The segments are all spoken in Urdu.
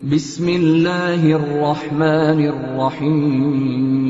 بسم اللہ الرحمن الرحیم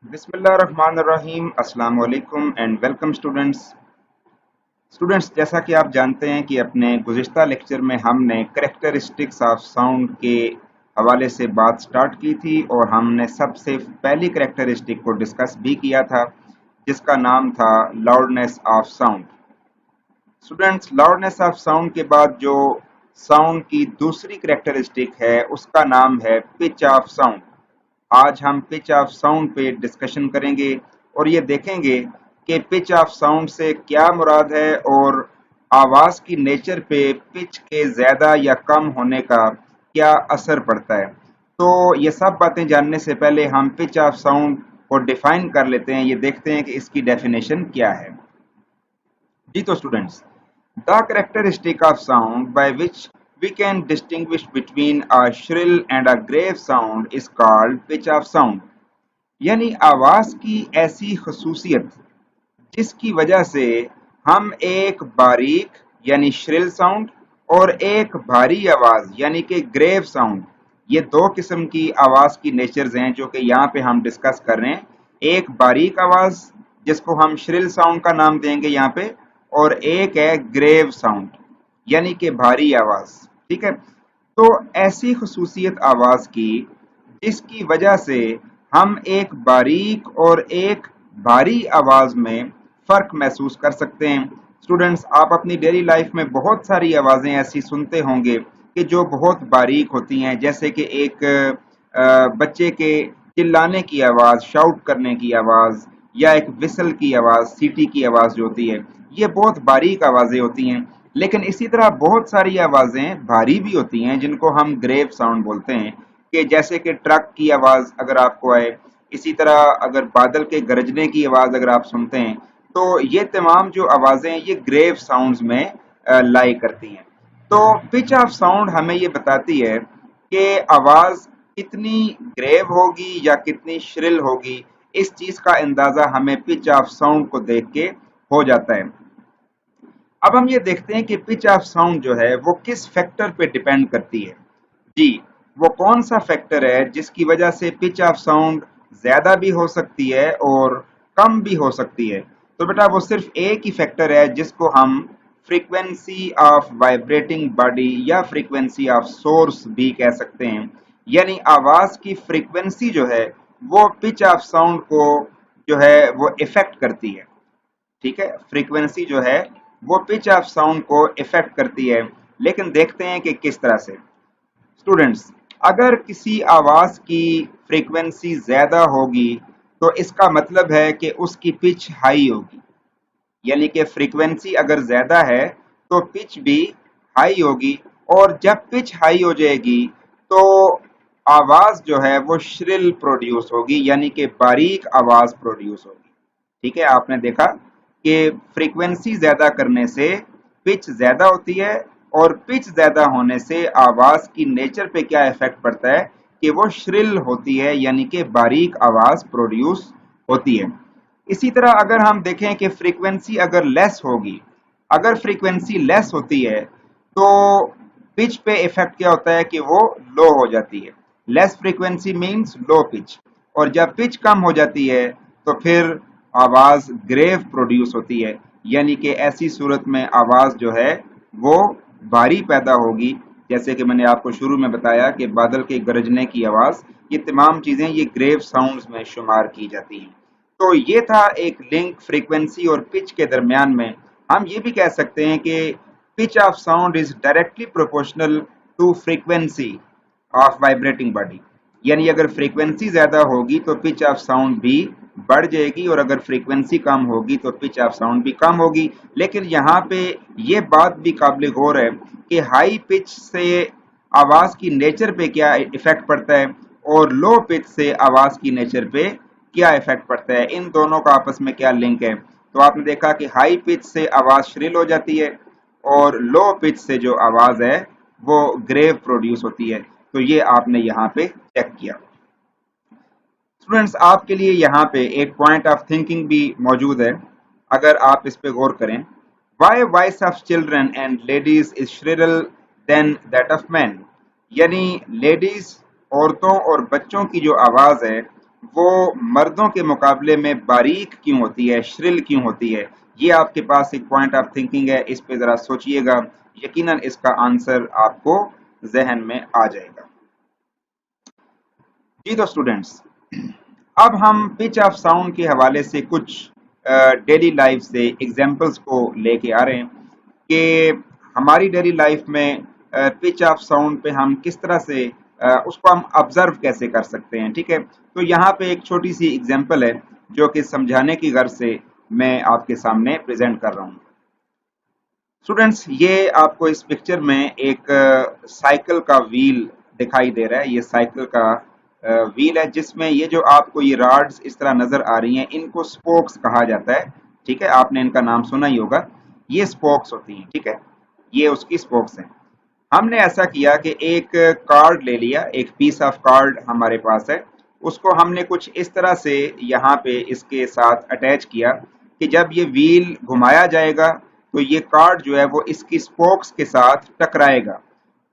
بسم اللہ الرحمن الرحیم. السلام علیکم اینڈ ویلکم اسٹوڈنٹس. جیسا کہ آپ جانتے ہیں کہ اپنے گزشتہ لیکچر میں ہم نے کریکٹرسٹکس آف ساؤنڈ کے حوالے سے بات سٹارٹ کی تھی اور ہم نے سب سے پہلی کریکٹرسٹک کو ڈسکس بھی کیا تھا جس کا نام تھا loudness of sound. Students, loudness of sound کے بعد جو ساؤنڈ کی دوسری کریکٹرسٹک ہے اس کا نام ہے پچ آف ساؤنڈ. آج ہم پچ آف ساؤنڈ پہ ڈسکشن کریں گے اور یہ دیکھیں گے کہ پچ آف ساؤنڈ سے کیا مراد ہے اور آواز کی نیچر پہ پچ کے زیادہ یا کم ہونے کا کیا اثر پڑتا ہے. تو یہ سب باتیں جاننے سے پہلے ہم پچ آف ساؤنڈ کو ڈیفائن کر لیتے ہیں. یہ دیکھتے ہیں کہ اس کی ڈیفینیشن کیا ہے. جی تو students, the characteristic of sound by which we can distinguish between a shrill and a grave sound is called pitch of sound. یعنی آواز کی ایسی خصوصیت جس کی وجہ سے ہم ایک باریک یعنی شرل ساؤنڈ اور ایک بھاری آواز یعنی کہ گریو ساؤنڈ، یہ دو قسم کی آواز کی نیچرز ہیں جو کہ یہاں پہ ہم ڈسکس کر رہے ہیں. ایک باریک آواز جس کو ہم شرل ساؤنڈ کا نام دیں گے یہاں پہ، اور ایک ہے گریو ساؤنڈ یعنی کہ بھاری آواز. ٹھیک ہے، تو ایسی خصوصیت آواز کی جس کی وجہ سے ہم ایک باریک اور ایک بھاری آواز میں فرق محسوس کر سکتے ہیں. اسٹوڈنٹس، آپ اپنی ڈیلی لائف میں بہت ساری آوازیں ایسی سنتے ہوں گے کہ جو بہت باریک ہوتی ہیں، جیسے کہ ایک بچے کے چلانے کی آواز، شاؤٹ کرنے کی آواز، یا ایک وسل کی آواز، سیٹی کی آواز جو ہوتی ہے، یہ بہت باریک آوازیں ہوتی ہیں. لیکن اسی طرح بہت ساری آوازیں بھاری بھی ہوتی ہیں جن کو ہم گریو ساؤنڈ بولتے ہیں، کہ جیسے کہ ٹرک کی آواز اگر آپ کو آئے، اسی طرح اگر بادل کے گرجنے کی آواز اگر آپ سنتے ہیں، تو یہ تمام جو آوازیں یہ گریو ساؤنڈز میں لائی کرتی ہیں. تو پچ آف ساؤنڈ ہمیں یہ بتاتی ہے کہ آواز کتنی گریو ہوگی یا کتنی شرل ہوگی. اس چیز کا اندازہ ہمیں پچ آف ساؤنڈ کو دیکھ کے ہو جاتا ہے. اب ہم یہ دیکھتے ہیں کہ پچ آف ساؤنڈ جو ہے وہ کس فیکٹر پہ ڈیپینڈ کرتی ہے. جی، وہ کون سا فیکٹر ہے جس کی وجہ سے پچ آف ساؤنڈ زیادہ بھی ہو سکتی ہے اور کم بھی ہو سکتی ہے. تو بیٹا وہ صرف ایک ہی فیکٹر ہے جس کو ہم فریکوینسی آف وائبریٹنگ باڈی یا فریکوینسی آف سورس بھی کہہ سکتے ہیں. یعنی آواز کی فریکوینسی جو ہے وہ پچ آف ساؤنڈ کو جو ہے وہ افیکٹ کرتی ہے. ٹھیک ہے، فریکوینسی جو ہے وہ پچ آف ساؤنڈ کو افیکٹ کرتی ہے. لیکن دیکھتے ہیں کہ کس طرح سے. اسٹوڈنٹس، اگر کسی آواز کی فریکوینسی زیادہ ہوگی تو اس کا مطلب ہے کہ اس کی پچ ہائی ہوگی. یعنی کہ فریکوینسی اگر زیادہ ہے تو پچ بھی ہائی ہوگی، اور جب پچ ہائی ہو جائے گی تو آواز جو ہے وہ شرل پروڈیوس ہوگی یعنی کہ باریک آواز پروڈیوس ہوگی. ٹھیک ہے، آپ نے دیکھا کہ فریکوینسی زیادہ کرنے سے پچ زیادہ ہوتی ہے، اور پچ زیادہ ہونے سے آواز کی نیچر پہ کیا ایفیکٹ پڑتا ہے کہ وہ شرل ہوتی ہے یعنی کہ باریک آواز پروڈیوس ہوتی ہے. اسی طرح اگر ہم دیکھیں کہ فریکوینسی اگر لیس ہوگی، اگر فریکوینسی لیس ہوتی ہے تو پچ پہ ایفیکٹ کیا ہوتا ہے کہ وہ لو ہو جاتی ہے. لیس فریکوینسی مینس لو پچ، اور جب پچ کم ہو جاتی ہے تو پھر آواز گریو پروڈیوس ہوتی ہے. یعنی کہ ایسی صورت میں آواز جو ہے وہ بھاری پیدا ہوگی. جیسے کہ میں نے آپ کو شروع میں بتایا کہ بادل کے گرجنے کی آواز، یہ تمام چیزیں یہ گریو ساؤنڈز میں شمار کی جاتی ہیں. تو یہ تھا ایک لنک فریکوینسی اور پچ کے درمیان میں. ہم یہ بھی کہہ سکتے ہیں کہ pitch of sound is directly proportional to frequency of vibrating body. یعنی اگر فریکوینسی زیادہ ہوگی تو پچ آف ساؤنڈ بھی بڑھ جائے گی، اور اگر فریکوینسی کم ہوگی تو پچ آف ساؤنڈ بھی کم ہوگی. لیکن یہاں پہ یہ بات بھی قابل غور ہے کہ ہائی پچ سے آواز کی نیچر پہ کیا ایفیکٹ پڑتا ہے، اور لو پچ سے آواز کی نیچر پہ کیا افیکٹ پڑتا ہے، ان دونوں کا آپس میں کیا لنک ہے. تو آپ نے دیکھا کہ ہائی پچ سے آواز شرل ہو جاتی ہے اور لو پچ سے جو آواز ہے وہ گریو پروڈیوس ہوتی ہے. تو یہ آپ نے یہاں پہ چیک کیا. اسٹوڈینٹس آپ کے لیے یہاں پہ ایک پوائنٹ آف تھنکنگ بھی موجود ہے، اگر آپ اس پہ غور کریں. Why voice of children and ladies is shrill than that of men, یعنی لیڈیز عورتوں اور بچوں کی جو آواز ہے وہ مردوں کے مقابلے میں باریک کیوں ہوتی ہے، شرل کیوں ہوتی ہے. یہ آپ کے پاس ایک پوائنٹ آف تھنکنگ ہے، اس پہ ذرا سوچئے گا، یقیناً اس کا آنسر آپ کو ذہن میں آ جائے گا. جی تو اسٹوڈینٹس اب ہم پچ آف ساؤنڈ کے حوالے سے کچھ ڈیلی لائف سے ایگزامپلس کو لے کے آ رہے ہیں کہ ہماری ڈیلی لائف میں پچ آف ساؤنڈ پہ ہم کس طرح سے اس کو ہم آبزرو کیسے کر سکتے ہیں. ٹھیک ہے، تو یہاں پہ ایک چھوٹی سی ایگزامپل ہے جو کہ سمجھانے کی غرض سے میں آپ کے سامنے پریزنٹ کر رہا ہوں. اسٹوڈینٹس یہ آپ کو اس پکچر میں ایک سائیکل کا ویل دکھائی دے رہا ہے. یہ سائیکل کا ویل ہے جس میں یہ جو آپ کو یہ راڈز اس طرح نظر آ رہی ہیں، ان کو سپوکس کہا جاتا ہے. ٹھیک ہے، آپ نے ان کا نام سنا ہی ہوگا. یہ سپوکس ہوتی ہیں. ٹھیک ہے، یہ اس کی سپوکس ہیں. ہم نے ایسا کیا کہ ایک کارڈ لے لیا، ایک پیس آف کارڈ ہمارے پاس ہے، اس کو ہم نے کچھ اس طرح سے یہاں پہ اس کے ساتھ اٹیچ کیا کہ جب یہ ویل گھمایا جائے گا تو یہ کارڈ جو ہے وہ اس کی سپوکس کے ساتھ ٹکرائے گا.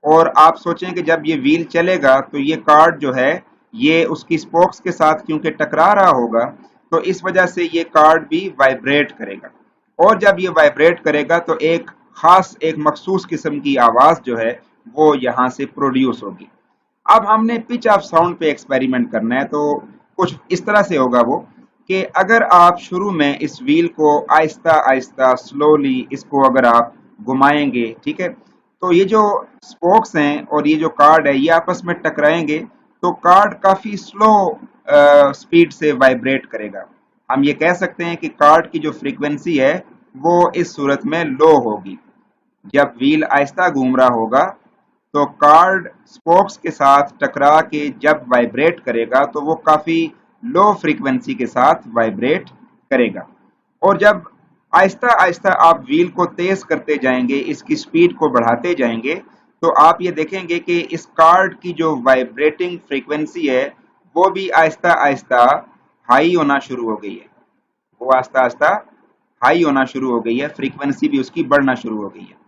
اور آپ سوچیں کہ جب یہ ویل چلے گا تو یہ کارڈ جو ہے یہ اس کی سپوکس کے ساتھ کیونکہ ٹکرا رہا ہوگا تو اس وجہ سے یہ کارڈ بھی وائبریٹ کرے گا. اور جب یہ وائبریٹ کرے گا تو ایک خاص ایک مخصوص قسم کی آواز جو ہے وہ یہاں سے پروڈیوس ہوگی. اب ہم نے پچ آف ساؤنڈ پہ ایکسپیریمنٹ کرنا ہے، تو کچھ اس طرح سے ہوگا وہ کہ اگر آپ شروع میں اس ویل کو آہستہ آہستہ سلولی اس کو اگر آپ گھمائیں گے، ٹھیک ہے، تو یہ جو سپوکس ہیں اور یہ جو کارڈ ہے یہ آپس میں ٹکرائیں گے تو کارڈ کافی سلو سپیڈ سے وائبریٹ کرے گا. ہم یہ کہہ سکتے ہیں کہ کارڈ کی جو فریکوینسی ہے وہ اس صورت میں لو ہوگی. جب ویل آہستہ گھوم رہا ہوگا تو کارڈ سپوکس کے ساتھ ٹکرا کے جب وائبریٹ کرے گا تو وہ کافی لو فریکوینسی کے ساتھ وائبریٹ کرے گا. اور جب آہستہ آہستہ آپ ویل کو تیز کرتے جائیں گے، اس کی سپیڈ کو بڑھاتے جائیں گے، تو آپ یہ دیکھیں گے کہ اس کارڈ کی جو وائبریٹنگ فریکوینسی ہے وہ بھی آہستہ آہستہ ہائی ہونا شروع ہو گئی ہے. وہ آہستہ آہستہ ہائی ہونا شروع ہو گئی ہے، فریکوینسی بھی اس کی بڑھنا شروع ہو گئی ہے.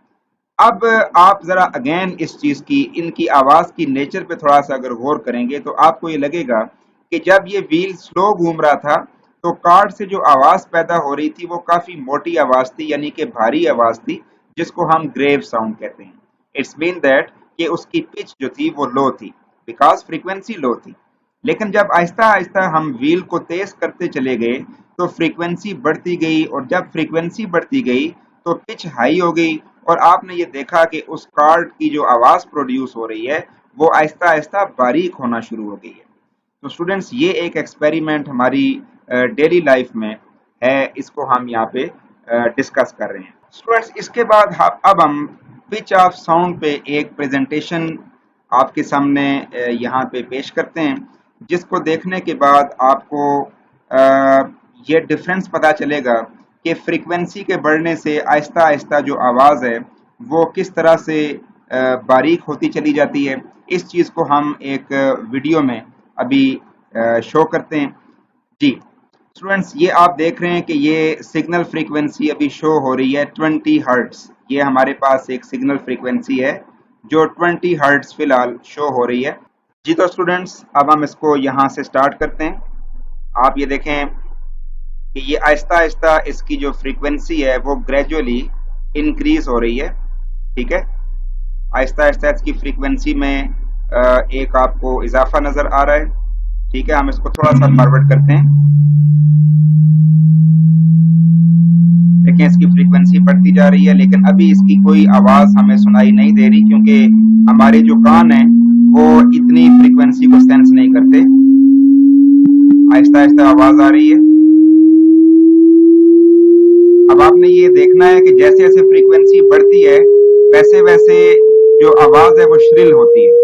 اب آپ ذرا اگین اس چیز کی ان کی آواز کی نیچر پہ تھوڑا سا اگر غور کریں گے تو آپ کو یہ لگے گا کہ جب یہ ویل سلو گھوم رہا تھا تو کارڈ سے جو آواز پیدا ہو رہی تھی وہ کافی موٹی آواز تھی، یعنی کہ بھاری آواز تھی، جس کو ہم گریو ساؤنڈ کہتے ہیں. اٹس مین دیٹ کہ اس کی پچ جو تھی وہ لو تھی بیکاز فریکوینسی لو تھی. لیکن جب آہستہ آہستہ ہم ویل کو تیز کرتے چلے گئے تو فریکوینسی بڑھتی گئی، اور جب فریکوینسی بڑھتی گئی تو پچ ہائی ہو گئی، اور آپ نے یہ دیکھا کہ اس کارڈ کی جو آواز پروڈیوس ہو رہی ہے وہ آہستہ آہستہ باریک ہونا شروع ہو گئی ہے. تو اسٹوڈینٹس یہ ایک ایکسپیریمنٹ ہماری ڈیلی لائف میں ہے، اس کو ہم یہاں پہ ڈسکس کر رہے ہیں. اسٹوڈینٹس اس کے بعد اب ہم پچ آف ساؤنڈ پہ ایک پریزنٹیشن آپ کے سامنے یہاں پہ پیش کرتے ہیں، جس کو دیکھنے کے بعد آپ کو یہ ڈفرنس پتا چلے گا کہ فریکوینسی کے بڑھنے سے آہستہ آہستہ جو آواز ہے وہ کس طرح سے باریک ہوتی چلی جاتی ہے. اس چیز کو ہم ایک ویڈیو میں ابھی شو کرتے ہیں. جی اسٹوڈینٹس یہ آپ دیکھ رہے ہیں کہ یہ سگنل فریکوینسی ابھی شو ہو رہی ہے 20 ہرٹز. یہ ہمارے پاس ایک سگنل فریکوینسی ہے جو 20 ہرٹز فی الحال شو ہو رہی ہے. جی تو اسٹوڈینٹس اب ہم اس کو یہاں سے سٹارٹ کرتے ہیں. آپ یہ دیکھیں کہ یہ آہستہ آہستہ اس کی جو فریکوینسی ہے وہ گریجولی انکریز ہو رہی ہے. ٹھیک ہے، آہستہ آہستہ اس کی فریکوینسی میں ایک آپ کو اضافہ نظر آ رہا ہے. ٹھیک ہے، ہم اس کو تھوڑا سا فارورڈ کرتے ہیں. دیکھیں اس کی فریکوینسی بڑھتی جا رہی ہے، لیکن ابھی اس کی کوئی آواز ہمیں سنائی نہیں دے رہی کیونکہ ہمارے جو کان ہیں وہ اتنی فریکوینسی کو سینس نہیں کرتے. آہستہ آہستہ آواز آ رہی ہے. اب آپ نے یہ دیکھنا ہے کہ جیسے جیسے فریکوینسی بڑھتی ہے ویسے ویسے جو آواز ہے وہ شرل ہوتی ہے.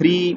3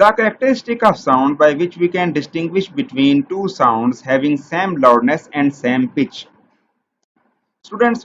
The characteristic of sound by which we can distinguish between two sounds having same loudness and same pitch. Students,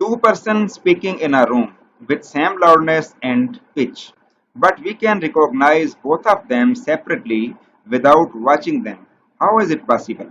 Two persons speaking in a room with same loudness and pitch, but we can recognize both of them separately without watching them. How is it possible?